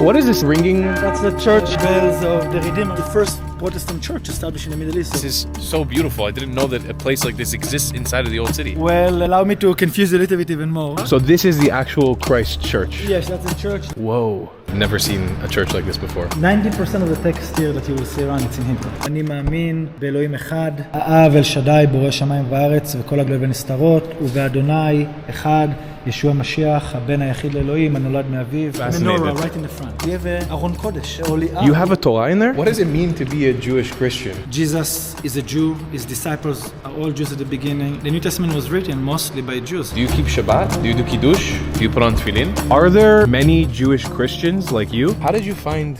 What is this ringing? That's the church bells of the Redeemer, the first Protestant church established in the Middle East. This is so beautiful. I didn't know that a place like this exists inside of the old city. Well, allow me to confuse you a little bit even more. So this is the actual Christ church? Yes, that's a church. Whoa. Never seen a church like this before. 90% of the text here that you will see around, it's in Hebrew. אני מאמין באלוהים אחד, האב אל שדי, בורא שמיים וארץ, וכל הגלויות ונסתרות, ובאדוני אחד, ישוע המשיח, הבן היחיד לאלוהים, הנולד מאביו. Menorah, right in the front. We have a ארון קודש. You have a Torah in there? What does it mean to be a Jewish Christian? Jesus is a Jew. His disciples are all Jews at the beginning. The New Testament was written mostly by Jews. Do you keep Shabbat? Do you do Kiddush? Do you put on tefillin? Are there many Jewish Christians like you? How did you find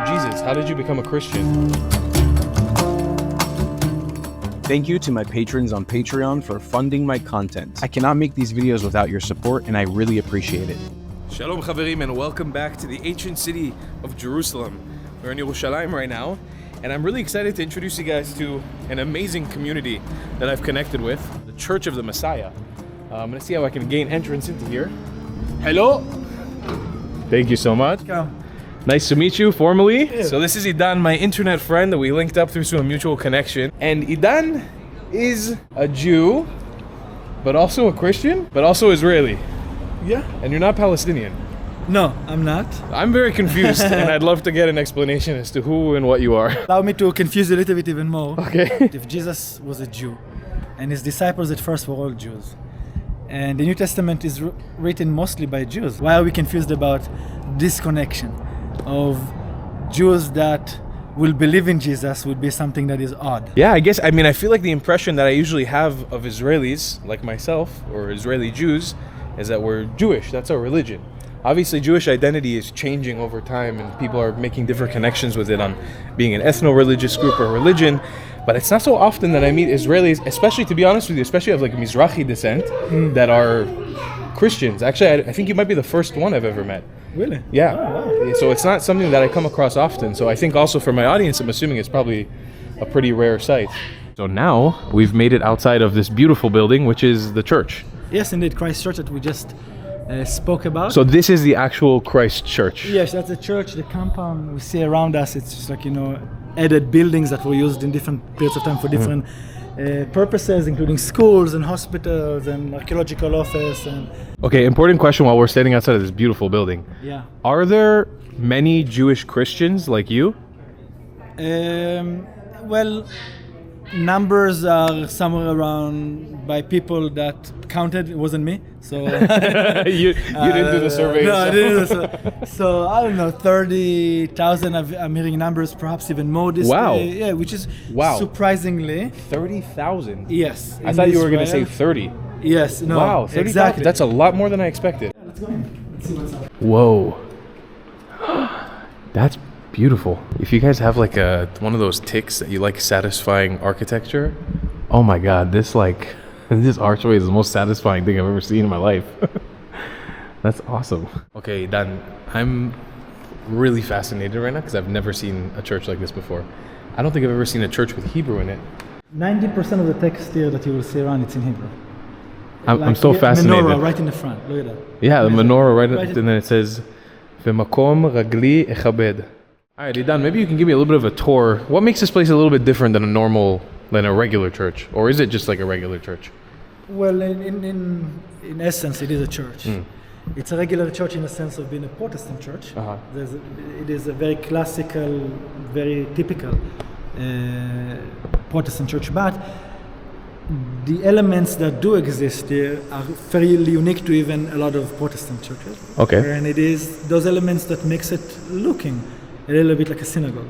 Jesus? How did you become a Christian? Thank you to my patrons on Patreon for funding my content. I cannot make these videos without your support, and I really appreciate it. Shalom Chaverim, and welcome back to the ancient city of Jerusalem. We're in Yerushalayim right now, and I'm really excited to introduce you guys to an amazing community that I've connected with, the Church of the Messiah. I'm gonna see how I can gain entrance into here. Hello! Thank you so much. Welcome. Nice to meet you formally. Yeah. So this is Idan, my internet friend that we linked up through a mutual connection. And Idan is a Jew, but also a Christian, but also Israeli. Yeah. And you're not Palestinian. No, I'm not. I'm very confused, and I'd love to get an explanation as to who and what you are. Allow me to confuse you a little bit even more. Okay. If Jesus was a Jew, and his disciples at first were all Jews, and the New Testament is written mostly by Jews, why are we confused about this connection of Jews that will believe in Jesus would be something that is odd? Yeah, I feel like the impression that I usually have of Israelis, like myself, or Israeli Jews, is that we're Jewish. That's our religion. Obviously, Jewish identity is changing over time, and people are making different connections with it on being an ethno-religious group or religion. But it's not so often that I meet Israelis, especially, to be honest with you, especially of like Mizrahi descent, that are Christians. Actually, I think you might be the first one I've ever met. Really? Yeah. Oh, wow. So it's not something that I come across often. So I think also for my audience, I'm assuming it's probably a pretty rare sight. So now we've made it outside of this beautiful building, which is the church. Yes, indeed, Christ Church that we just spoke about. So this is the actual Christ Church. Yes, that's the church, the compound we see around us. It's just like, added buildings that were used in different periods of time for different purposes, including schools and hospitals and archaeological office. Okay, important question while we're standing outside of this beautiful building. Yeah. Are there many Jewish Christians like you? Well, numbers are somewhere around by people that counted. It wasn't me, so you didn't do the survey. No, I didn't do the survey. So I don't know, 30,000. I'm hearing numbers, perhaps even more. Wow. Yeah, which is surprisingly 30,000. Yes. I thought you were going to say 30. Yes. No. Wow. 30,000. Exactly. That's a lot more than I expected. Let's go in. Let's see what's up. Whoa. That's beautiful. If you guys have like one of those ticks that you like satisfying architecture, oh my god, this archway is the most satisfying thing I've ever seen in my life. That's awesome. Okay, Dan, I'm really fascinated right now because I've never seen a church like this before. I don't think I've ever seen a church with Hebrew in it. 90% of the text here that you will see around, it's in Hebrew. I'm so fascinated. Menorah right in the front. Look at that. Yeah, the menorah right and then it says V'makom ragli echabed. All right, Idan, maybe you can give me a little bit of a tour. What makes this place a little bit different than a regular church? Or is it just like a regular church? Well, in essence, it is a church. It's a regular church in the sense of being a Protestant church. It is a very classical, very typical Protestant church, but the elements that do exist here are fairly unique to even a lot of Protestant churches. Okay. And it is those elements that makes it looking a little bit like a synagogue.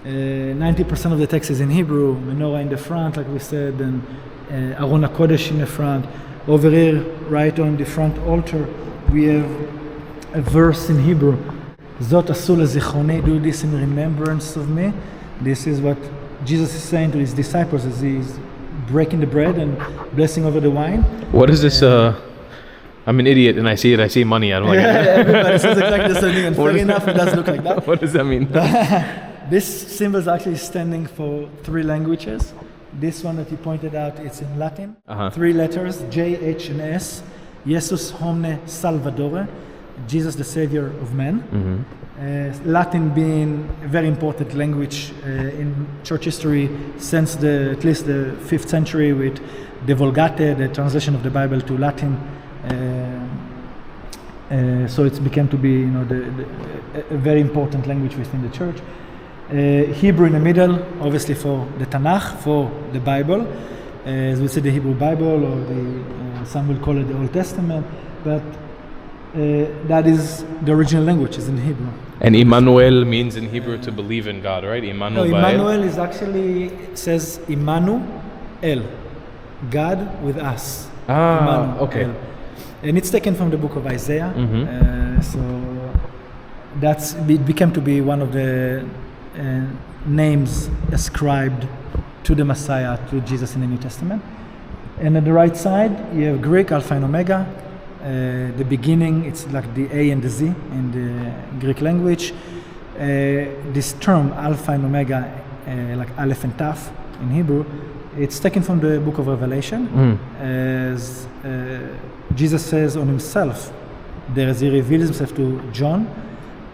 90% of the text is in Hebrew, menorah in the front, like we said, and Aron HaKodesh in the front. Over here, right on the front altar, we have a verse in Hebrew. Zot asu lezichronei, do this in remembrance of me. This is what Jesus is saying to his disciples as he's breaking the bread and blessing over the wine. What is this? I'm an idiot and I see money. I don't like it. Everybody says exactly the same thing, and fair enough, it does look like that. What does that mean? This symbol is actually standing for 3 languages. This one that you pointed out, it's in Latin. 3 letters, J, H, and S. Jesus homine Salvadore. Jesus the Savior of man. Latin being a very important language in church history since at least the 5th century with the Vulgate, the translation of the Bible to Latin. So it became to be a very important language within the church. Hebrew in the middle, obviously for the Tanakh, for the Bible, as we say the Hebrew Bible, or some will call it the Old Testament, but that is the original language, is in Hebrew. And Immanuel means in Hebrew to believe in God, right? No, Immanuel is actually, says Immanuel, God with us. Immanuel, okay. And it's taken from the book of Isaiah. So it became to be one of the names ascribed to the Messiah, to Jesus in the New Testament. And at the right side, you have Greek, Alpha and Omega. The beginning, it's like the A and the Z in the Greek language. This term, Alpha and Omega, like Aleph and Taf in Hebrew, it's taken from the book of Revelation. As Jesus says on himself, as he reveals himself to John,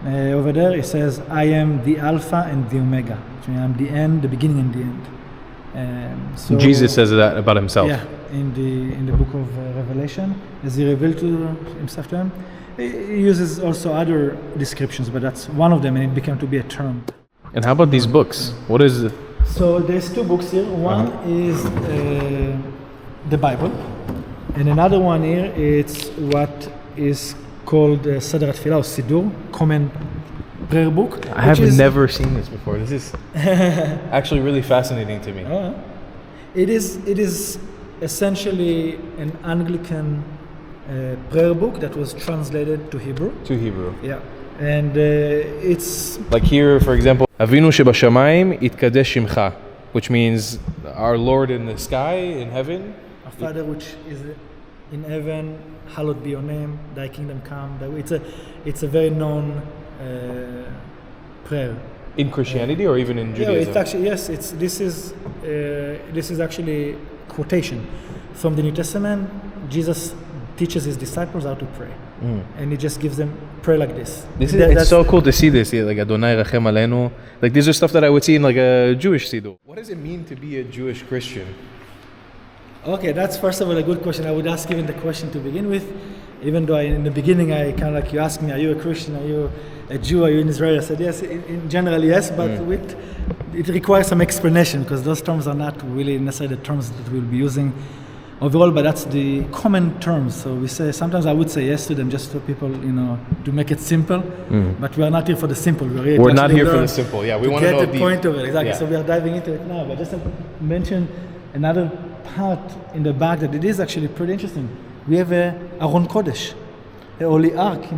over there he says, I am the Alpha and the Omega. I am the end, the beginning and the end. So Jesus says that about himself. Yeah, in the book of Revelation, as he revealed to himself to him. He uses also other descriptions, but that's one of them, and it became to be a term. And how about these books? What is it? So there's 2 books here. One is the Bible, and another one here it's what is called Seder Tefillah, or Sidur, common prayer book. I have never seen this before. This is actually really fascinating to me. It is essentially an Anglican prayer book that was translated to Hebrew. Yeah. And it's... Like here, for example, Avinu shebashamayim itkadesh shimcha, which means our Lord in the sky, in heaven. Our Father which is in heaven, hallowed be your name, thy kingdom come. It's a very known prayer. In Christianity or even in Judaism? Yeah, it's actually, yes, this is actually quotation from the New Testament. Jesus teaches his disciples how to pray. And he just gives them pray like this. It's so cool to see this, like Adonai Rachem Aleinu. Like these are stuff that I would see in like a Jewish Siddur. What does it mean to be a Jewish Christian? Okay, that's first of all a good question. I would ask even the question to begin with, even though in the beginning I kind of like, you asked me, are you a Christian, are you a Jew, are you in Israel? I said yes, in general yes, but it requires some explanation because those terms are not really necessarily the terms that we'll be using overall, but that's the common terms. So we say, sometimes I would say yes to them just for people, to make it simple, but we are not here for the simple. We're not here for the simple, yeah. We want to know the point of it, exactly. Yeah. So we are diving into it now, but just to mention another part in the back that it is actually pretty interesting. We have a Aron Kodesh, the Holy Ark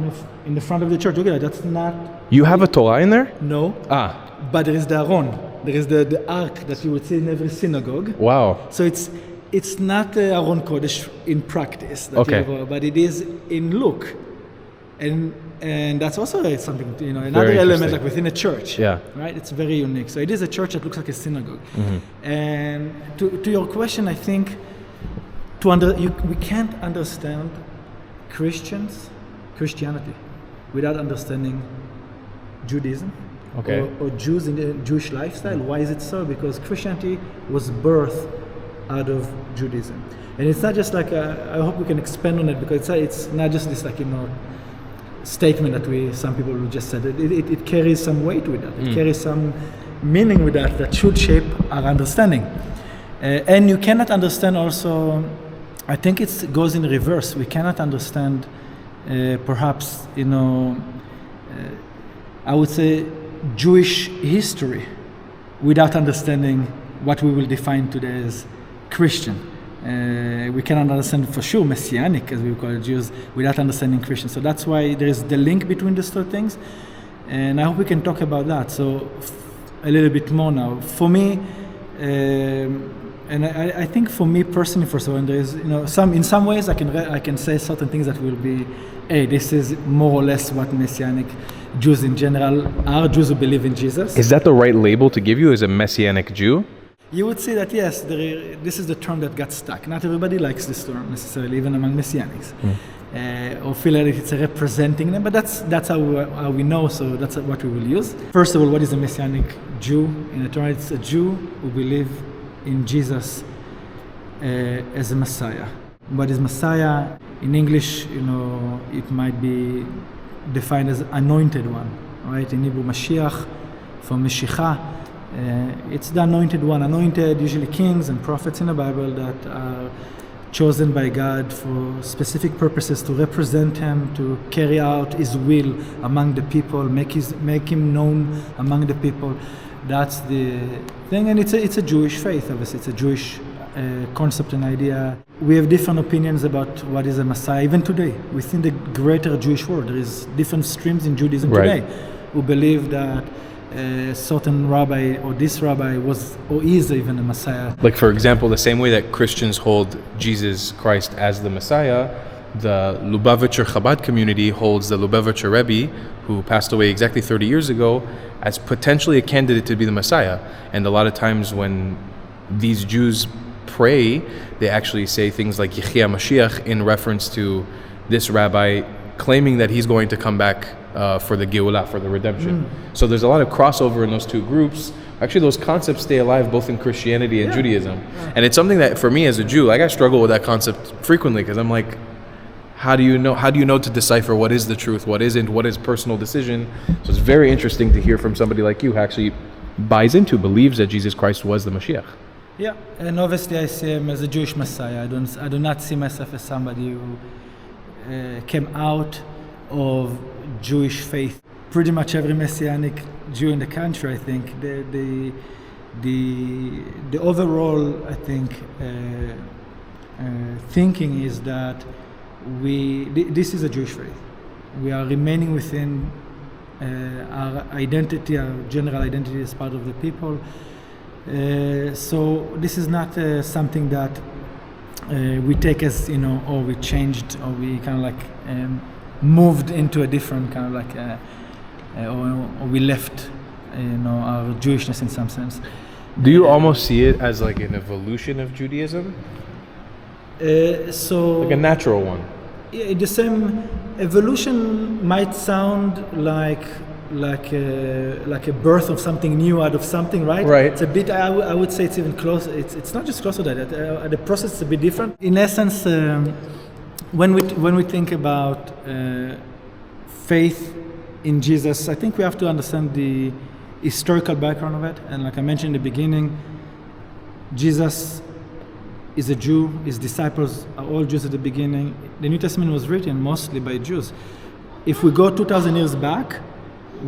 in the front of the church. Look at that, that's not... You have a Torah in there? No. But there is the Aron. There is the Ark that you would see in every synagogue. Wow. So it's not Aron Kodesh in practice, but it is in look. And that's also something, another element like within a church. Yeah. Right? It's very unique. So it is a church that looks like a synagogue. And to your question, I think we can't understand Christianity without understanding Judaism or Jews in the Jewish lifestyle. Why is it so? Because Christianity was birthed out of Judaism. And it's not just like, I hope we can expand on it because it's not just this like, statement that some people just said. It carries some weight with that. It carries some meaning with that should shape our understanding. And you cannot understand also, I think it goes in reverse. We cannot understand perhaps, I would say Jewish history without understanding what we will define today as Christian. We cannot understand for sure Messianic, as we call it, Jews, without understanding Christian. So that's why there is the link between these two things. And I hope we can talk about that. So a little bit more now. For me, and I think for me personally, first of all, there is, in some ways I can say certain things that will be, hey, this is more or less what Messianic Jews in general are, Jews who believe in Jesus. Is that the right label to give you as a Messianic Jew? You would say that yes, this is the term that got stuck. Not everybody likes this term necessarily, even among Messianics. or feel like it's representing them, but that's how we know, so that's what we will use. First of all, what is a Messianic Jew? In the Torah, it's a Jew who believes in Jesus as a Messiah. What is Messiah? In English, it might be defined as anointed one, right? In Hebrew, Mashiach, from Meshicha, it's the anointed one. Anointed, usually kings and prophets in the Bible that are chosen by God for specific purposes to represent Him, to carry out His will among the people, make Him known among the people. That's the thing, and it's a Jewish faith, obviously. It's a Jewish concept and idea. We have different opinions about what is a Messiah, even today. Within the greater Jewish world, there is different streams in Judaism today who believe that a certain rabbi or this rabbi was or is even a Messiah. Like, for example, the same way that Christians hold Jesus Christ as the Messiah, the Lubavitcher Chabad community holds the Lubavitcher Rebbe, who passed away exactly 30 years ago, as potentially a candidate to be the Messiah. And a lot of times when these Jews pray, they actually say things like Yechia Mashiach in reference to this rabbi claiming that he's going to come back for the Geulah, for the redemption. So there's a lot of crossover in those two groups. Actually, those concepts stay alive both in Christianity and Judaism. And it's something that, for me as a Jew, I struggle with that concept frequently, because I'm like, how do you know to decipher what is the truth, what isn't, what is personal decision? So it's very interesting to hear from somebody like you who actually believes that Jesus Christ was the Mashiach. Yeah, and obviously I see him as a Jewish Messiah. I do not see myself as somebody who came out of Jewish faith. Pretty much every Messianic Jew in the country, I think, the overall, I think, thinking is that this is a Jewish faith. We are remaining within our identity, our general identity as part of the people. So this is not something that we take as, or we changed, or we kind of like moved into a different kind of like, or we left, our Jewishness in some sense. Do you almost see it as like an evolution of Judaism? So like a natural one? Yeah, the same evolution might sound like a birth of something new out of something, right? Right. It's a bit. I would say it's even close. It's not just close to that. The process is a bit different. In essence, when we think about faith in Jesus, I think we have to understand the historical background of it. And like I mentioned in the beginning, Jesus is a Jew. His disciples are all Jews at the beginning. The New Testament was written mostly by Jews. If we go 2,000 years back,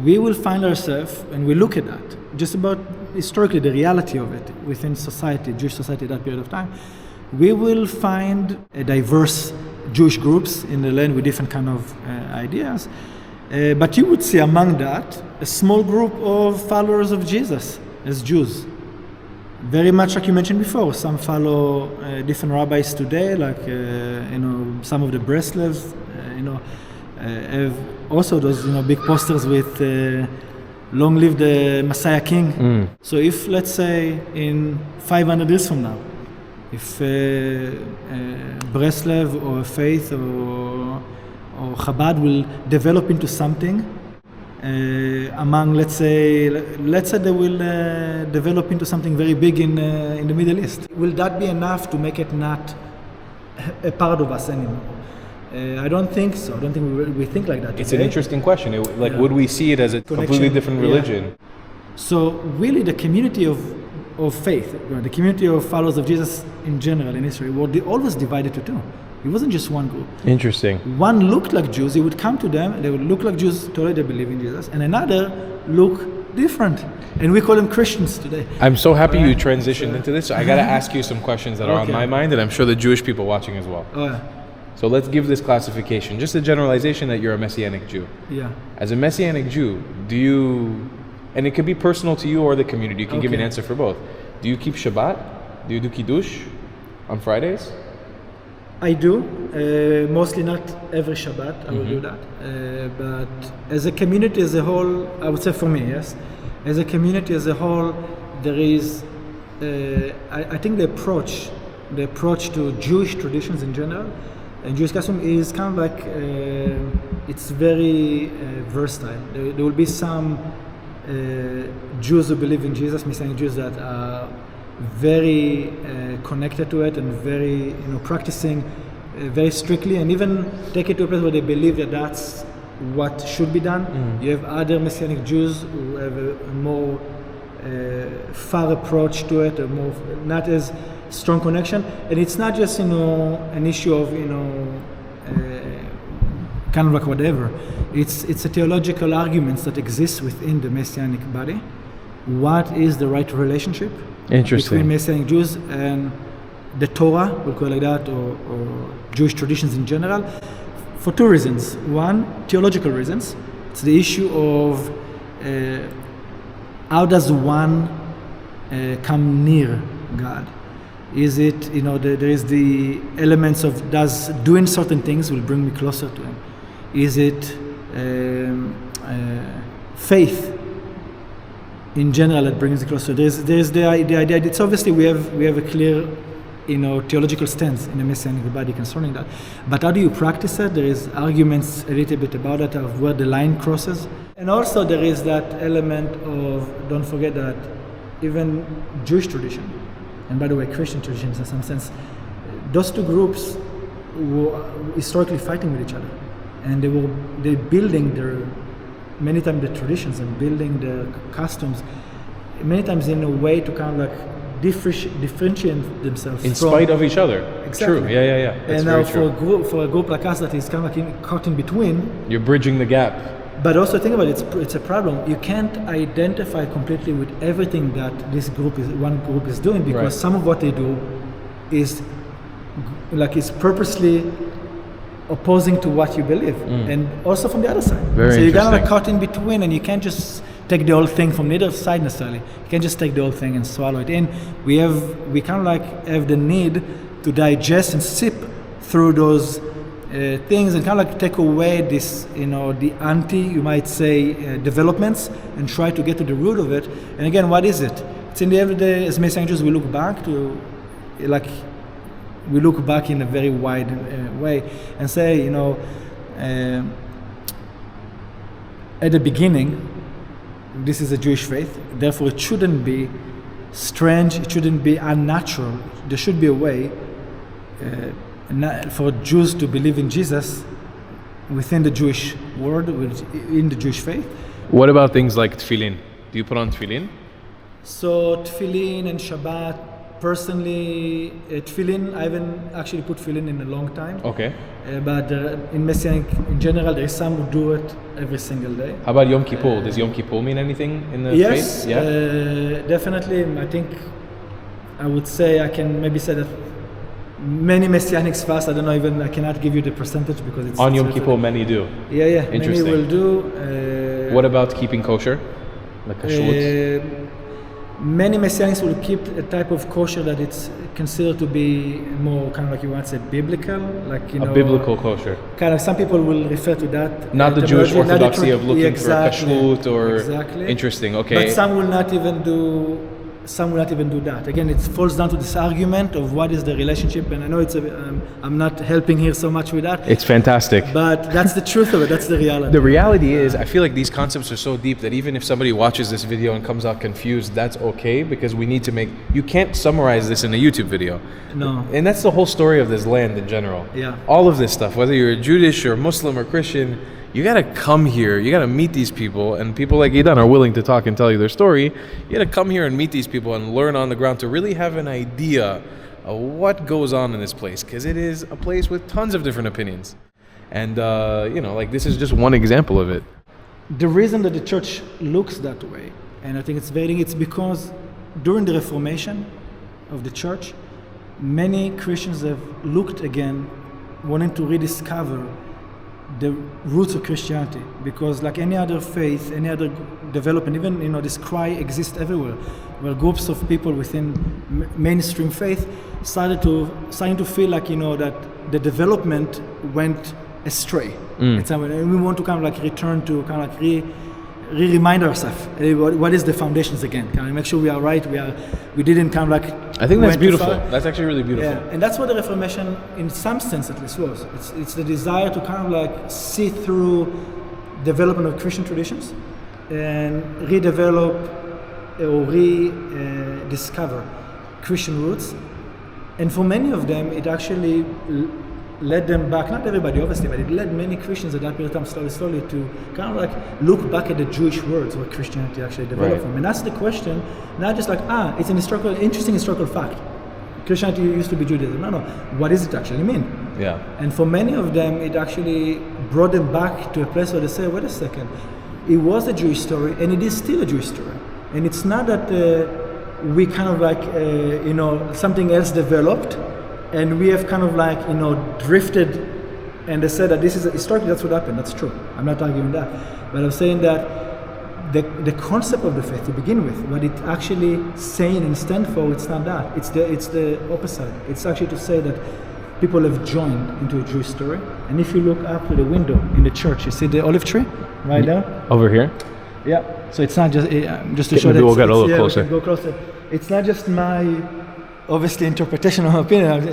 we will find ourselves, and we look at that, just about historically the reality of it within society, Jewish society at that period of time, we will find a diverse Jewish groups in the land with different kind of ideas. But you would see among that a small group of followers of Jesus as Jews. Very much like you mentioned before, some follow different rabbis today, like some of the Breslevs, have also those big posters with "Long live the Messiah King." So if, let's say, in 500 years from now, if Breslev or Faith or Chabad will develop into something among, let's say they will develop into something very big in the Middle East, will that be enough to make it not a part of us anymore? I don't think so. I don't think we think like that. It's an interesting question. Would we see it as a completely different religion? Yeah. So really the community of faith, the community of followers of Jesus in general in Israel, they always divided to two. It wasn't just one group. Interesting. One looked like Jews. He would come to them. They would look like Jews, totally they believe in Jesus. And another look different. And we call them Christians today. I'm so happy you transitioned into this. So I got to ask you some questions that are on my mind, and I'm sure the Jewish people watching as well. Oh, yeah. So let's give this classification, just a generalization that you're a Messianic Jew. Yeah. As a Messianic Jew, do you, and it could be personal to you or the community, you can give me an answer for both. Do you keep Shabbat? Do you do Kiddush on Fridays? I do, mostly not every Shabbat, I will do that. But as a community as a whole, I would say for me, yes. As a community as a whole, there is, I think the approach to Jewish traditions in general And Jewish custom is kind of like, it's very versatile. There will be some Jews who believe in Jesus, Messianic Jews that are very connected to it and very, practicing very strictly, and even take it to a place where they believe that that's what should be done. You have other Messianic Jews who have a more far approach to it, a more not as strong connection, and it's not just an issue of kind of like whatever. It's a theological arguments that exist within the Messianic body. What is the right relationship between Messianic Jews and the Torah, we'll call it like that, or Jewish traditions in general, for two reasons. One, theological reasons. It's the issue of how does one come near God? Is it, there is the elements of does doing certain things will bring me closer to Him? Is it faith in general that brings me closer? There's the idea. It's obviously we have a clear theological stance in the Messianic body concerning that. But how do you practice it? There is arguments a little bit about it, of where the line crosses. And also there is that element of, don't forget that even Jewish tradition, and by the way, Christian traditions in some sense, those two groups were historically fighting with each other. And they're building many times the traditions and building their customs, many times in a way to kind of like differentiate themselves in spite of each other. Exactly. True. Yeah. That's and now very for a group like us that is kind of like caught in between, you're bridging the gap. But also think about it, it's a problem. You can't identify completely with everything that one group is doing, because some of what they do is purposely opposing to what you believe, and also from the other side. So you're kind of caught in between, and you can't just take the whole thing from neither side necessarily. You can't just take the whole thing and swallow it in. We kind of like have the need to digest and sip through those things and kind of like take away this, the you might say, developments, and try to get to the root of it. And again, what is it? It's in the everyday, as Messianic Jews, we look back in a very wide way and say, at the beginning, this is a Jewish faith, therefore it shouldn't be strange, it shouldn't be unnatural. There should be a way for Jews to believe in Jesus within the Jewish world, in the Jewish faith. What about things like tefillin? Do you put on tefillin? So tefillin and Shabbat, personally, tefillin, I haven't actually put tefillin in a long time. Okay. But in Messianic in general, there is some who do it every single day. How about Yom Kippur? Does Yom Kippur mean anything in the faith? Yes, definitely. I would say, I can maybe say that many Messianics fast. I don't know, even I cannot give you the percentage because it's on Yom Kippur. Many do. Yeah. Interesting. Many will do. What about keeping kosher, like kashrut? Many Messianics will keep a type of kosher that it's considered to be more kind of like you want to say biblical, like a biblical kosher. Kind of some people will refer to that. Not the Jewish orthodoxy of looking for kashrut or exactly. Interesting. Okay. But some will not even do that. Again, it falls down to this argument of what is the relationship, and I know I'm not helping here so much with that. It's fantastic. But that's the truth of it, that's the reality. The reality is, I feel like these concepts are so deep that even if somebody watches this video and comes out confused, that's okay, because we need to you can't summarize this in a YouTube video. No. And that's the whole story of this land in general. Yeah. All of this stuff, whether you're Jewish or Muslim or Christian, you gotta come here, you gotta meet these people, and people like Idan are willing to talk and tell you their story. You gotta come here and meet these people and learn on the ground to really have an idea of what goes on in this place, because it is a place with tons of different opinions. And, this is just one example of it. The reason that the church looks that way, and I think it's because during the Reformation of the church, many Christians have looked again, wanting to rediscover the roots of Christianity, because like any other faith, any other development, even this cry exists everywhere, where groups of people within mainstream faith starting to feel like that the development went astray. And we want to kind of like return to kind of like remind ourselves what is the foundations again. Can we make sure we are right? We didn't kind of like I think that's went too beautiful. far. That's actually really beautiful. Yeah, and that's what the Reformation, in some sense at least, was. It's the desire to kind of like see through development of Christian traditions and redevelop or rediscover Christian roots. And for many of them, it actually led them back, not everybody obviously, but it led many Christians at that period of time slowly to kind of like look back at the Jewish words where Christianity actually developed from. And that's the question, not just like, it's an interesting historical fact. Christianity used to be Judaism. No, what does it actually mean? Yeah. And for many of them, it actually brought them back to a place where they say, wait a second, it was a Jewish story and it is still a Jewish story. And it's not that we kind of like, something else developed and we have kind of like, drifted, and they said that this is historically that's what happened. That's true. I'm not arguing that, but I'm saying that the concept of the faith to begin with, what it actually saying and stand for, it's not that. It's the opposite. It's actually to say that people have joined into a Jewish story. And if you look up to the window in the church, you see the olive tree right there. Over here. Yeah. So it's not just to show that we'll get a little closer. We can go closer. It's not just my obviously interpretation or opinion.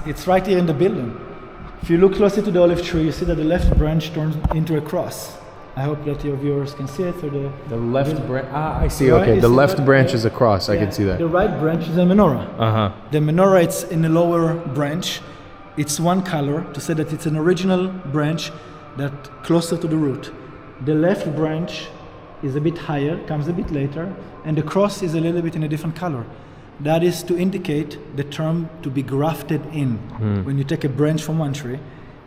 It's right here in the building. If you look closely to the olive tree, you see that the left branch turns into a cross. I hope that your viewers can see it through the left branch. I see. Right? Okay, You the see left that? branch is a cross. I can see that. The right branch is a menorah. The menorah, it's in the lower branch. It's one color to say that it's an original branch that closer to the root. The left branch is a bit higher, comes a bit later, and the cross is a little bit in a different color. That is to indicate the term to be grafted in. When you take a branch from one tree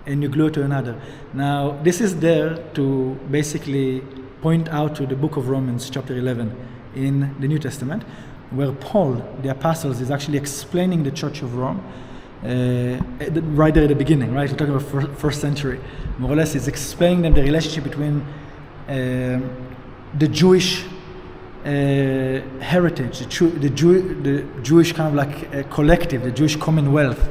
and you glue it to another. Now, this is there to basically point out to the book of Romans, chapter 11, in the New Testament, where Paul, the apostles, is actually explaining the Church of Rome, right there at the beginning, right? We're talking about first century. More or less, he's explaining them the relationship between the Jewish heritage, the Jewish kind of like collective, the Jewish commonwealth,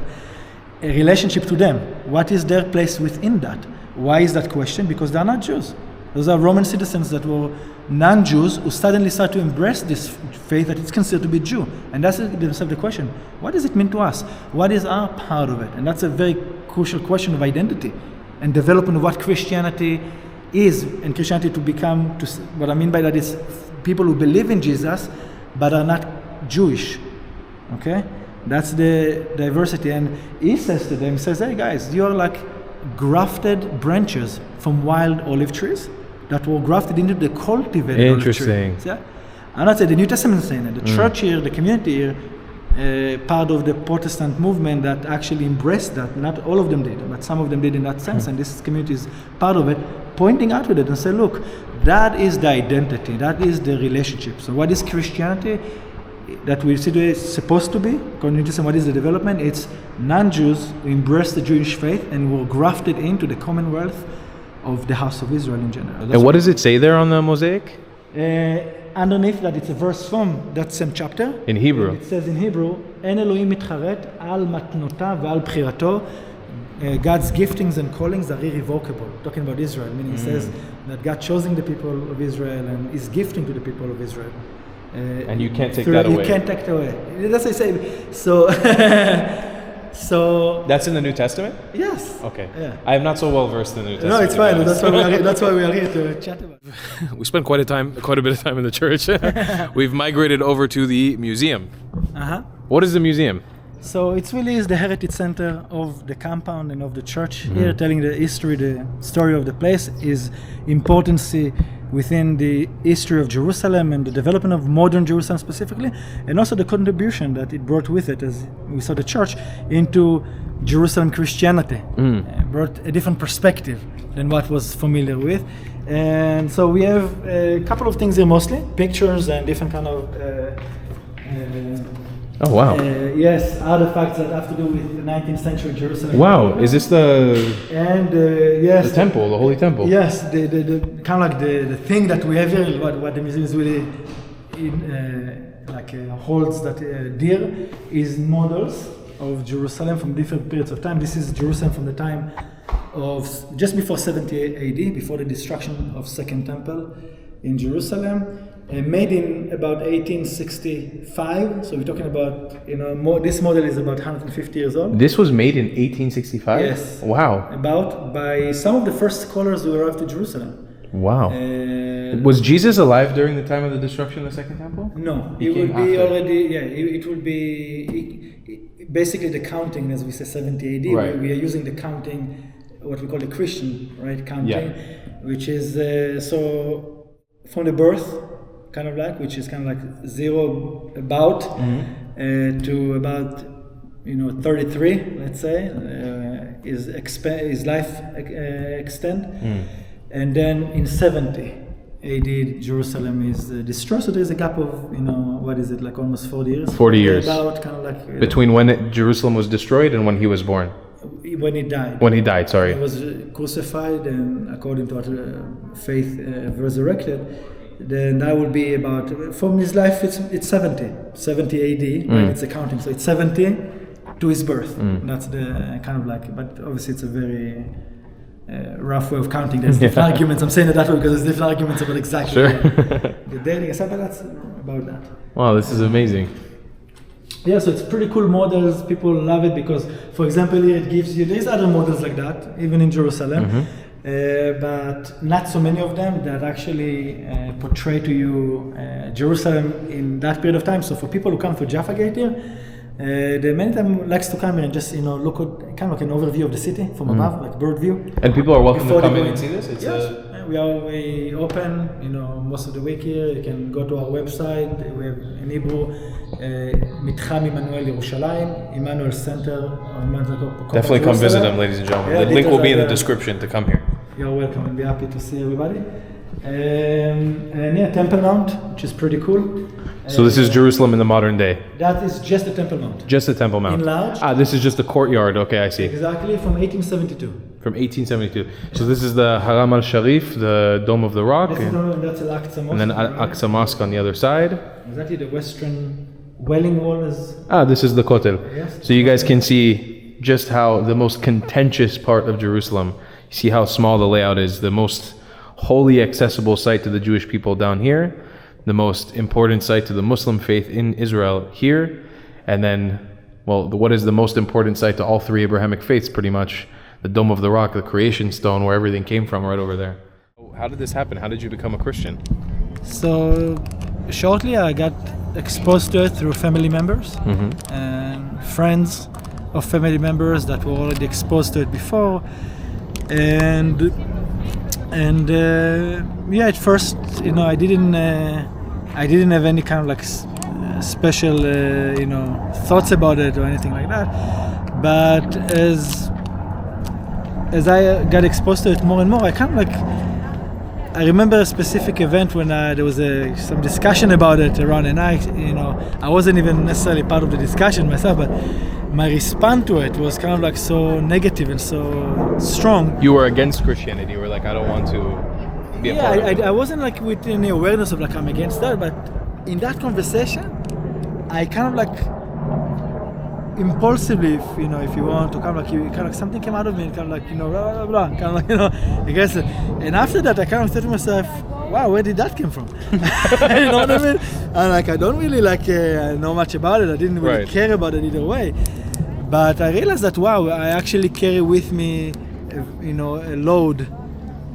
a relationship to them. What is their place within that? Why is that question? Because they are not Jews. Those are Roman citizens that were non-Jews who suddenly start to embrace this faith that it's considered to be Jew. And that's themselves the question. What does it mean to us? What is our part of it? And that's a very crucial question of identity and development of what Christianity is, and Christianity to become, what I mean by that is people who believe in Jesus but are not Jewish. Okay? That's the diversity. And he says to them, he says, hey guys, you're like grafted branches from wild olive trees that were grafted into the cultivated olive trees. Yeah? I'm not saying the New Testament is saying that. The church here, the community here, part of the Protestant movement that actually embraced that. Not all of them did, but some of them did in that sense. And this community is part of it, pointing out with it and say, look, that is the identity, that is the relationship. So what is Christianity? That we see today is supposed to be, according to what is the development, it's non-Jews who embrace the Jewish faith and were grafted into the commonwealth of the house of Israel in general. And what does it say there on the mosaic? Underneath that, it's a verse from that same chapter. In Hebrew. It says in Hebrew, "En Elohim mitcharet al matnotav ve'al bchirato." God's giftings and callings are irrevocable. Talking about Israel, meaning it says that God choosing the people of Israel and is gifting to the people of Israel. And you can't take that away. You can't take it away. That's what I say. So, so that's in the New Testament? Yes. Okay. Yeah. I am not so well versed in the New Testament. No, it's fine. That's why we are here to chat about it. We spent quite a bit of time in the church. We've migrated over to the museum. What is the museum? So it really is the heritage center of the compound and of the church here, telling the history, the story of the place, is importance within the history of Jerusalem and the development of modern Jerusalem specifically, and also the contribution that it brought with it, as we saw the church, into Jerusalem Christianity. Brought a different perspective than what was familiar with. And so we have a couple of things here, mostly pictures and different kind of oh wow! Yes, artifacts that have to do with the 19th century Jerusalem. Wow, is this yes, the temple, the Holy Temple? Yes, the kind of like the thing that we have here, what the museum is really holds that dear, is models of Jerusalem from different periods of time. This is Jerusalem from the time of just before 70 AD, before the destruction of Second Temple in Jerusalem. made in about 1865. So we're talking about, this model is about 150 years old. This was made in 1865? Yes. Wow. By some of the first scholars who arrived to Jerusalem. Wow. Was Jesus alive during the time of the destruction of the Second Temple? No, He it came would be after. already, it would be basically the counting, as we say, 70 AD. Right. We are using the counting, what we call the Christian, right, counting, which is, so from the birth, kind of like, which is kind of like zero about, to about, 33, let's say, is life extent. And then in 70 AD, Jerusalem is destroyed. So there's a gap of, what is it, like almost 40 years? 40 years. About kind of like... Between when Jerusalem was destroyed and when he was born? When he died. When he died, sorry. He was crucified and according to our faith, resurrected. Then that will be about, from his life, it's 70 AD, right? It's accounting. So it's 70 to his birth. That's the kind of like, but obviously it's a very... rough way of counting. There's different arguments. I'm saying it that way because there's different arguments about exactly the dating. But that's about that. Wow, this is amazing. Yeah, so it's pretty cool models. People love it because, for example, it gives you, there's other models like that, even in Jerusalem, but not so many of them that actually portray to you Jerusalem in that period of time. So for people who come to Jaffa Gate here, the many time likes to come here and just look at kind of like an overview of the city from above, like bird view. And people are welcome Before to come they in go and see this? It's yes, we open, most of the week here. You can go to our website. We have in Hebrew, מתחם עמנואל ירושלים, Emmanuel Center. Definitely come visit them, ladies and gentlemen. Yeah, the link will be in the details are description to come here. You're welcome. I'll be happy to see everybody. And yeah, Temple Mount, which is pretty cool. So this is Jerusalem in the modern day? That is just the Temple Mount. Just the Temple Mount. Enlarged. This is just the courtyard. Okay, I see. Exactly, from 1872. From 1872. So this is the Haram al-Sharif, the Dome of the Rock. That's Al-Aqsa Mosque. And then Al-Aqsa Mosque on the other side. Exactly, the western Wailing Wall is... This is the Kotel. Yes. So you guys can see just how the most contentious part of Jerusalem, you see how small the layout is, the most wholly accessible site to the Jewish people down here, the most important site to the Muslim faith in Israel here, and then, well, what is the most important site to all three Abrahamic faiths pretty much? The Dome of the Rock, the creation stone where everything came from, right over there. How did this happen? How did you become a Christian? So shortly I got exposed to it through family members and friends of family members that were already exposed to it before, and at first I didn't have any kind of like special thoughts about it or anything like that, but as I got exposed to it more and more, I remember a specific event when there was some discussion about it around, and I wasn't even necessarily part of the discussion myself, but my response to it was kind of like so negative and so strong. You were against Christianity. You were like, I don't want to be a part of it. I wasn't like with any awareness of like I'm against that, but in that conversation, I kind of like impulsively, if you want to kind of like something came out of me, kind of like blah blah blah, kind of like against it. And after that, I kind of said to myself, wow, where did that come from? You know what I mean? And like I don't really know much about it. I didn't really care about it either way. But I realized that wow, I actually carry with me, a load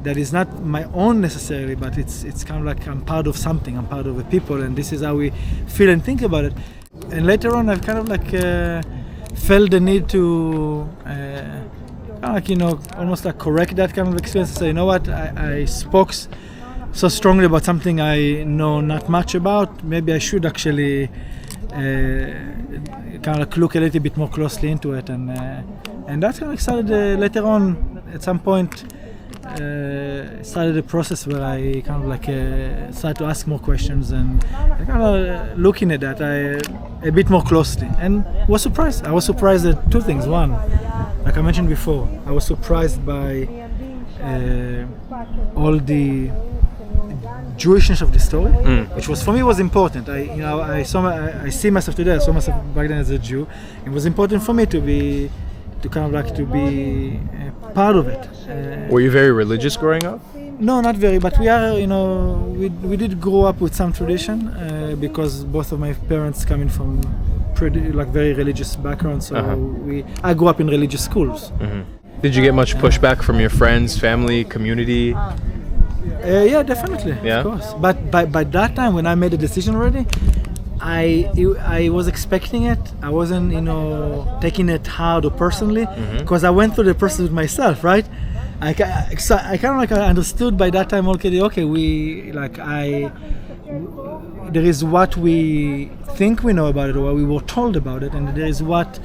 that is not my own necessarily, but it's kind of like I'm part of something. I'm part of a people, and this is how we feel and think about it. And later on, I've kind of like felt the need to, almost like correct that kind of experience. Say, you know what, I spoke so strongly about something I know not much about. Maybe I should actually kind of like look a little bit more closely into it, and that's kind of started later on. At some point, started a process where I kind of like started to ask more questions and kind of looking at that a bit more closely, and was surprised. I was surprised at two things. One, like I mentioned before, I was surprised by all the Jewishness of the story, which was for me was important. I see myself today. I saw myself back then as a Jew. It was important for me to be part of it. Were you very religious growing up? No, not very, but we are, we did grow up with some tradition because both of my parents coming from pretty very religious background, so I grew up in religious schools. Did you get much pushback from your friends, family, community? Yeah, definitely, Yeah? of course. But by that time, when I made the decision already, I was expecting it. I wasn't, taking it hard or personally, because I went through the process with myself, right? I kind of I understood by that time. Okay, there is what we think we know about it, or what we were told about it, and there is what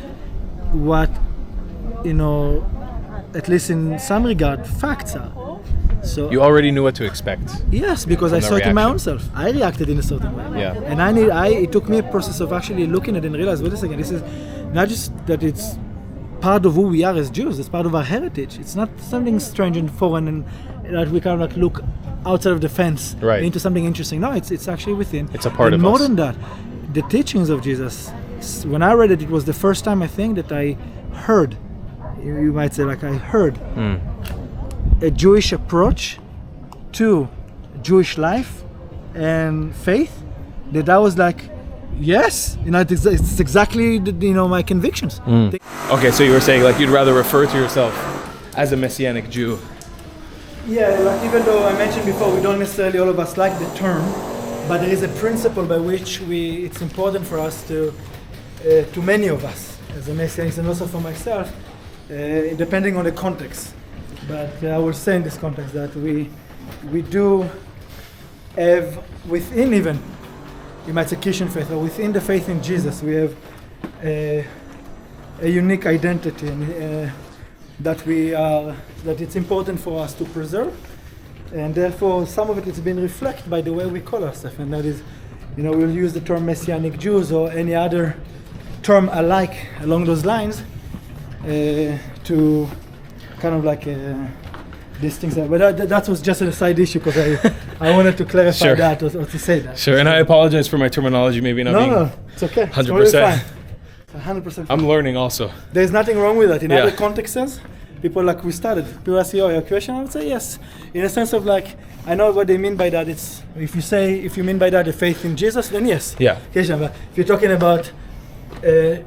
at least in some regard, facts are. So You already knew what to expect. yes, because I the saw it in my reaction. own self. I reacted in a certain way. Yeah. And it took me a process of actually looking at it and realize, wait a second, this is not just that it's part of who we are as Jews, it's part of our heritage. It's not something strange and foreign and that we kind of look outside of the fence into something interesting. No, it's actually within. It's a part and of more us. than that, the teachings of Jesus, when I read it, it was the first time I think that I heard, you might say I heard a Jewish approach to Jewish life and faith, that I was like, yes, it's exactly my convictions. Okay, so you were saying you'd rather refer to yourself as a Messianic Jew. Yeah, even though I mentioned before, we don't necessarily all of us like the term, but there is a principle by which it's important for us to many of us as a Messianics, and also for myself, depending on the context. But I will say in this context that we do have within even, you might say Christian faith, or within the faith in Jesus, we have a unique identity that it's important for us to preserve, and therefore some of it is being reflected by the way we call ourselves, and that is, we'll use the term Messianic Jews or any other term alike along those lines to kind of these things. But that was just a side issue because I wanted to clarify Sure. that or to say that. Sure, and I apologize for my terminology maybe not being... No, it's okay. 100%. It's totally fine. 100%. I'm learning also. There's nothing wrong with that. In Yeah. other contexts, people we started. People ask you, your question, I would say yes. In a sense of I know what they mean by that. It's if you mean by that the faith in Jesus, then yes. Yeah. Okay, but if you're talking about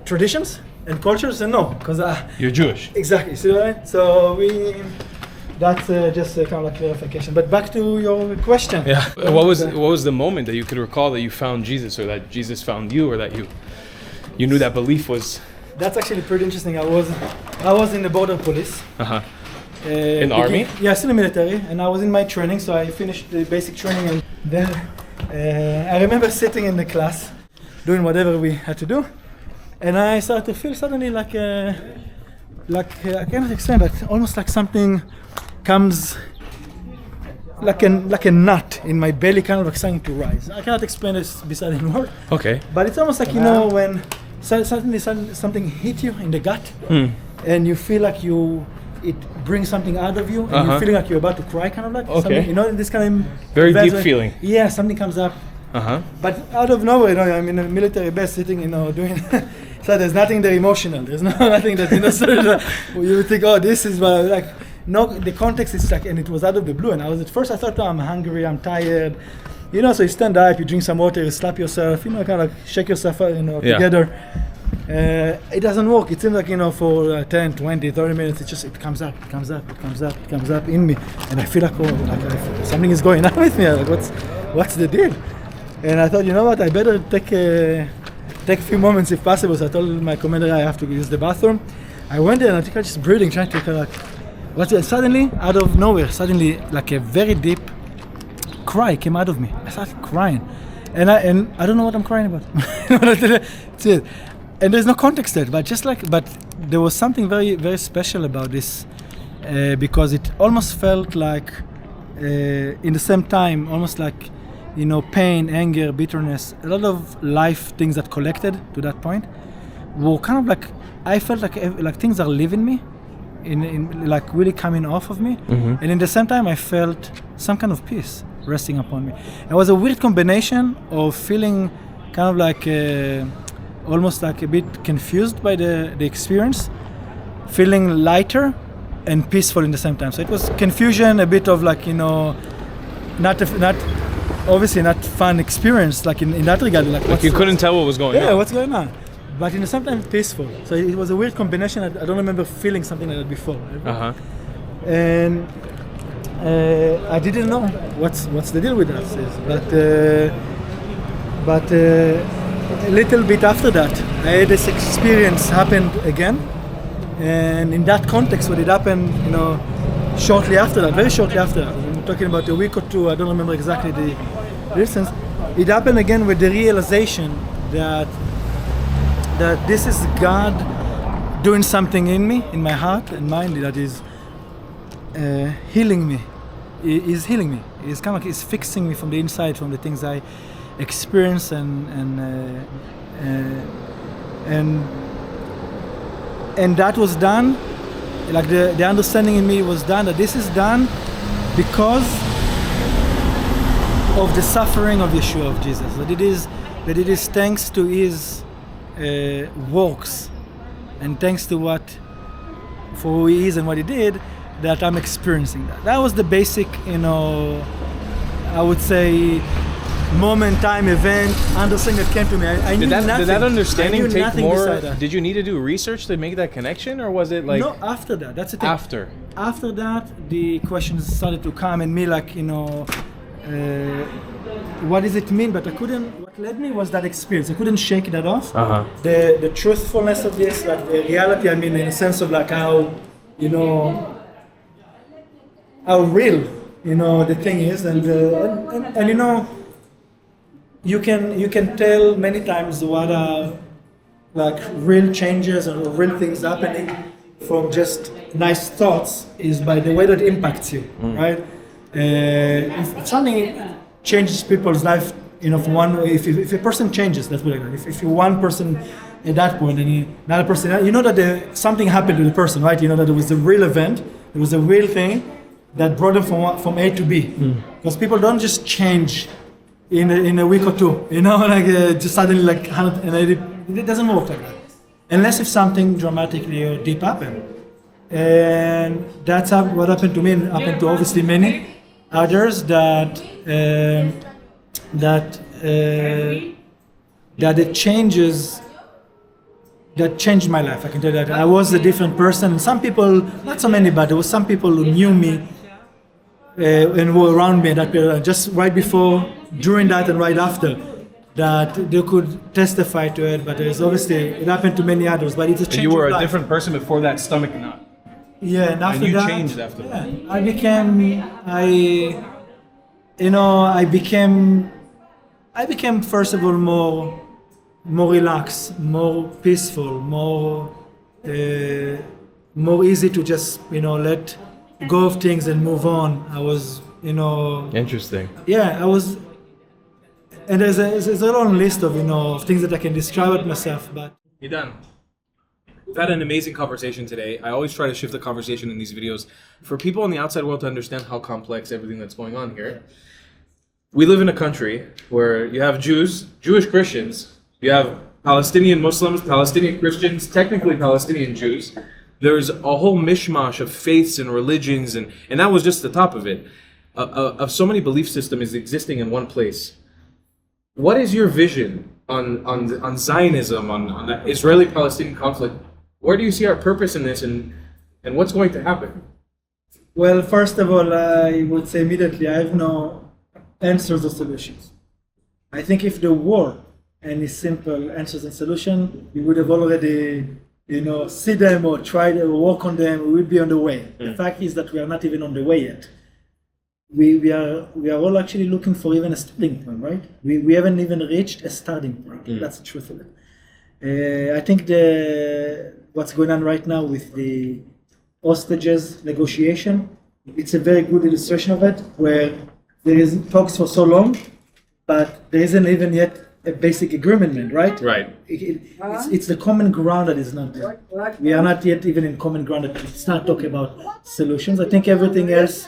traditions and cultures, then no, because You're Jewish. exactly. See what I mean? So that's just a kind of clarification. But back to your question. Yeah. What was the moment that you could recall that you found Jesus, or that Jesus found you, or that you knew that belief was... That's actually pretty interesting. I was in the border police. In the army? Yes, in the military, and I was in my training, so I finished the basic training, and then I remember sitting in the class, doing whatever we had to do, and I started to feel suddenly I cannot explain, but almost like something comes, like a nut in my belly, kind of starting to rise. I cannot explain this beside any word. Okay. But it's almost like when suddenly something hit you in the gut, and you feel like it brings something out of you, and you're feeling like you're about to cry, kind of Okay. this kind of Very deep feeling. Yeah, something comes up. But out of nowhere, I'm in a military base, sitting, doing. So there's nothing there emotional. There's nothing that sort of, you would think, oh, this is no. The context is and it was out of the blue. And at first I thought, oh, I'm hungry, I'm tired. So you stand up, you drink some water, you slap yourself, kind of shake yourself, together. It doesn't work. It seems like, for 10, 20, 30 minutes, it comes up in me. And I feel like something is going on with me. What's the deal? And I thought, you know what, I better take a few moments if possible. So I told my commander I have to use the bathroom. I went there and I think I was just breathing, trying to what's it? Suddenly, out of nowhere, a very deep cry came out of me. I started crying. And I don't know what I'm crying about. That's it. And there's no context there, but there was something very, very special about this, because it almost felt like, in the same time, almost like, pain, anger, bitterness, a lot of life things that collected to that point were kind of I felt like things are leaving me, in really coming off of me, and in the same time I felt some kind of peace resting upon me. It was a weird combination of feeling kind of almost a bit confused by the experience, feeling lighter, and peaceful in the same time. So it was confusion, a bit of like, not obviously not fun experience, like in that regard. Like you couldn't tell what was going on. Yeah, what's going on? But in the same time peaceful. So it was a weird combination. I don't remember feeling something like that before. And I didn't know what's the deal with that. But a little bit after that, I had this experience happened again. And in that context, when it happened, shortly after that, very shortly after that, I'm talking about a week or two, I don't remember exactly the distance, it happened again with the realization that this is God doing something in me, in my heart and mind, that is healing me. He's healing me. He's kind of like he's fixing me from the inside, from the things I experience and that was done. Like the understanding in me was done that this is done because of the suffering of Yeshua, of Jesus. That it is thanks to his works and thanks to for who he is and what he did, that I'm experiencing that. That was the basic, I would say, moment, time, event, understanding that came to me. I knew nothing. Did that understanding take more? That. Did you need to do research to make that connection, or was it like? No, after that. That's the thing. After that, the questions started to come and me like, what does it mean? But I couldn't. What led me was that experience. I couldn't shake that off. The truthfulness of this, like the reality. I mean, in a sense of like how, how real, the thing is, and you can tell many times what are like real changes or real things happening from just nice thoughts is by the way that impacts you, right? If something changes people's life, from one way, if a person changes, that's what I mean. If you're one person at that point and another person, that something happened to the person, right? That there was a real event, there was a real thing that brought them from A to B. Because people don't just change in a week or two, just suddenly like 180. It doesn't work like that, unless if something dramatically or deep happened. And that's what happened to me, and happened to obviously many others that it changes. That changed my life. I can tell you that I was a different person. And some people, not so many, but there was some people who knew me and were around me at that period, just right before, during that, and right after, that they could testify to it. But there's obviously it happened to many others. But it's a change. You were of a life. different person before that stomach knot. Yeah, and after and you that, changed after that. I became first of all more relaxed, more peaceful, more easy to just let go of things and move on. I was Interesting. Yeah, I was, and there's a long list of of things that I can describe about myself, but. Idan, we've had an amazing conversation today. I always try to shift the conversation in these videos for people in the outside world to understand how complex everything that's going on here. We live in a country where you have Jews, Jewish Christians, you have Palestinian Muslims, Palestinian Christians, technically Palestinian Jews. There's a whole mishmash of faiths and religions, and that was just the top of it, of so many belief systems existing in one place. What is your vision on Zionism, on the Israeli-Palestinian conflict? Where do you see our purpose in this, and what's going to happen? Well, first of all, I would say immediately, I have no answers or solutions. I think if there were any simple answers and solutions, we would have already, see them or try to work on them. We would be on the way. The fact is that we are not even on the way yet. We are all actually looking for even a starting point, right? We haven't even reached a starting point. That's the truth of it. I think what's going on right now with the hostages negotiation, it's a very good illustration of it, where there is talks for so long, but there isn't even yet a basic agreement, right? Right. It's the common ground that is not there. We are not yet even in common ground that we start talking about solutions. I think everything else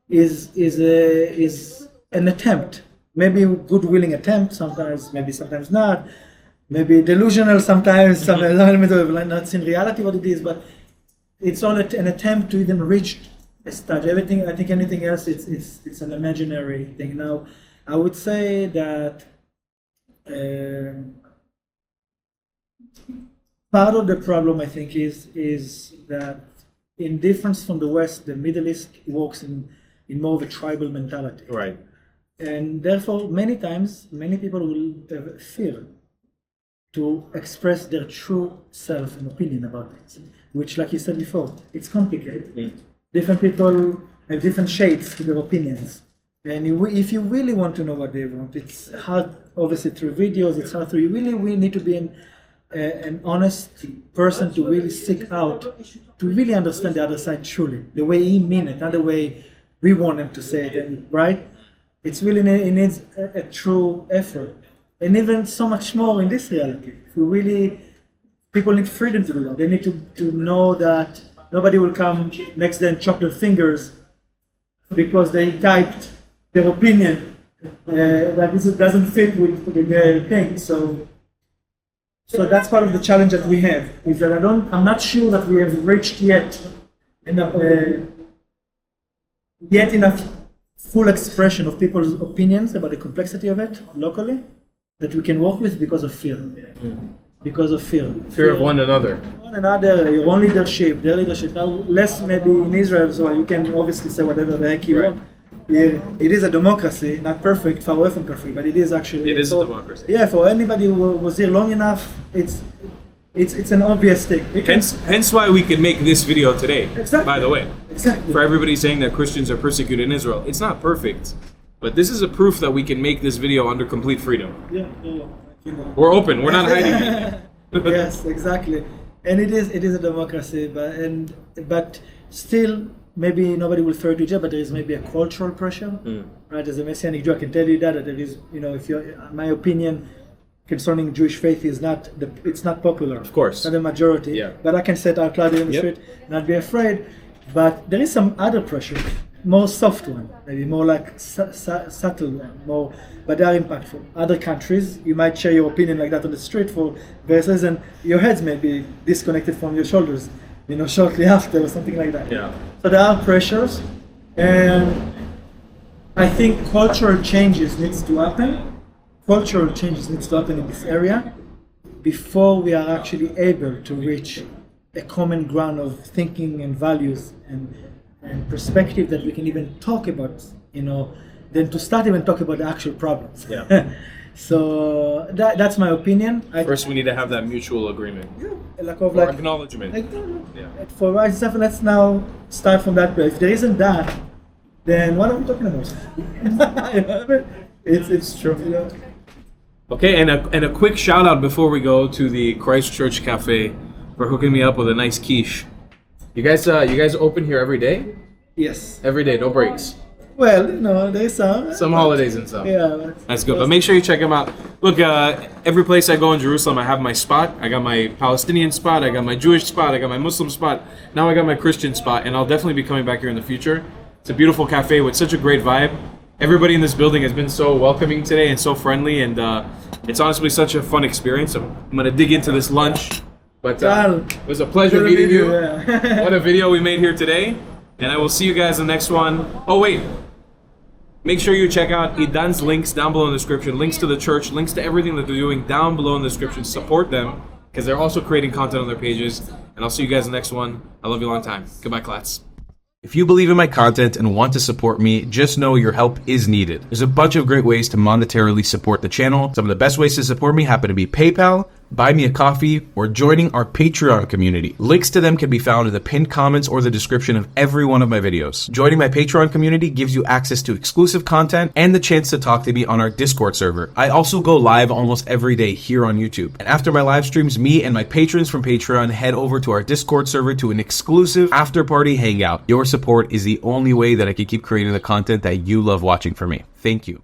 is an attempt, maybe a good willing attempt sometimes, maybe sometimes not, maybe delusional sometimes, sometimes not in reality what it is, but it's all an attempt to even reach a stage. Everything, I think anything else, it's an imaginary thing. Now, I would say that part of the problem, I think, is that in difference from the West, the Middle East works in more of a tribal mentality. Right. And therefore, many times, many people will have fear to express their true self and opinion about it, which, like you said before, it's complicated. Different people have different shades to their opinions. And if you really want to know what they want, it's hard, obviously, through videos, it's hard through, we need to be an honest person to really seek out, to really understand the other side truly, the way he mean it, not the way we want him to say it, right? It's really, it needs a true effort. And even so much more in this reality. People need freedom to do that. They need to know that nobody will come next day and chop their fingers because they typed their opinion that this doesn't fit with their thing. So that's part of the challenge that we have. Is that I'm not sure that we have reached yet enough full expression of people's opinions about the complexity of it locally that we can work with because of fear. Because of fear. Fear of one another. One another, your own leadership, their leadership. Now, less maybe in Israel, so you can obviously say whatever the heck you want. Yeah, it is a democracy, not perfect, far away from perfect, but it is actually. It is a democracy. Yeah, for anybody who was here long enough, it's an obvious thing. Hence why we can make this video today. Exactly. By the way. Exactly. For everybody saying that Christians are persecuted in Israel, it's not perfect, but this is a proof that we can make this video under complete freedom. Yeah. We're open. We're not hiding it. Yes, exactly. And it is a democracy, but still, maybe nobody will refer to Jew, but there is maybe a cultural pressure, right? As a Messianic Jew, I can tell you that there is, if my opinion concerning Jewish faith is it's not popular. Of course. Not the majority. Yeah. But I can say it out loud in the street, not be afraid. But there is some other pressure, more soft one, maybe more like subtle one, but they are impactful. Other countries, you might share your opinion like that on the street for various reasons. Your heads may be disconnected from your shoulders, shortly after or something like that. Yeah. So there are pressures, and I think cultural changes needs to happen. Cultural changes needs to happen in this area before we are actually able to reach a common ground of thinking and values and perspective that we can even talk about, than to start even talk about the actual problems. Yeah. So that's my opinion. First, we need to have that mutual agreement. Or acknowledgement. For myself, let's now start from that place. If there isn't that, then what are we talking about? It's true. Okay, and a quick shout out before we go to the Christchurch Cafe for hooking me up with a nice quiche. You guys open here every day? Yes. Every day, no breaks. Well, there's some holidays and stuff. Yeah, that's good. But make sure you check them out. Look, every place I go in Jerusalem, I have my spot. I got my Palestinian spot. I got my Jewish spot. I got my Muslim spot. Now I got my Christian spot, and I'll definitely be coming back here in the future. It's a beautiful cafe with such a great vibe. Everybody in this building has been so welcoming today and so friendly, and it's honestly such a fun experience. I'm gonna dig into this lunch. But it was a pleasure meeting you. Yeah. What a video we made here today. And I will see you guys in the next one. Oh, wait. Make sure you check out Idan's links down below in the description. Links to the church, links to everything that they're doing down below in the description. Support them, because they're also creating content on their pages. And I'll see you guys in the next one. I love you a long time. Goodbye, class. If you believe in my content and want to support me, just know your help is needed. There's a bunch of great ways to monetarily support the channel. Some of the best ways to support me happen to be PayPal, buy me a coffee, or joining our Patreon community. Links to them can be found in the pinned comments or the description of every one of my videos. Joining my Patreon community gives you access to exclusive content and the chance to talk to me on our Discord server. I also go live almost every day here on YouTube. And after my live streams, me and my patrons from Patreon head over to our Discord server to an exclusive after party hangout. Your support is the only way that I can keep creating the content that you love watching for me. Thank you.